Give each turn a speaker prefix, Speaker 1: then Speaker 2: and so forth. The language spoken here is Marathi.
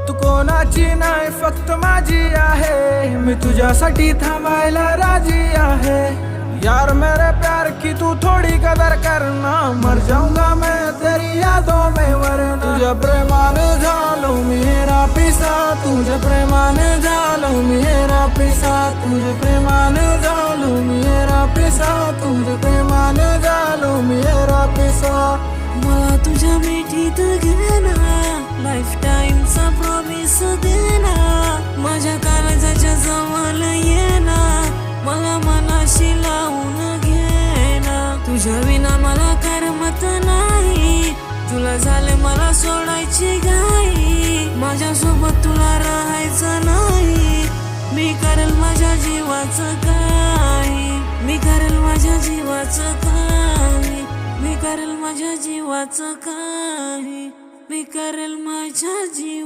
Speaker 1: तू कोणाची नाही फक्त माझी आहे, मी तुझ्यासाठी थांबायला राजी आहे। यार मेरे प्यार की तू थोड़ी कदर करना, मर जाऊंगा मैं तेरी यादों में वरना। तुझ्या प्रेमाने झालो मेरा पिसा, तुझ्या प्रेमाने झालो मेरा पिसा, तुझ्या प्रेमाने झालो मेरा पिसा, तुझ्या प्रेमाने झालो मेरा पिसा।
Speaker 2: मला तुझ्या मिठीत घेना, लाईफ टाइमचा प्रॉमिस देना, माझ्या काळजाच्या जवळ येना, मला मनाशी लावून घेना। तुझ्या विना मला करमत नाही, तुला झाले मला सोडायची घाई, माझ्यासोबत तुला राहायचं नाही। मी करेल माझ्या जीवाचं काही, मी करेल माझ्या जीवाचं काही, मी करेल माझ्या जीवाचं काही, मी करेल माझ्या जीवा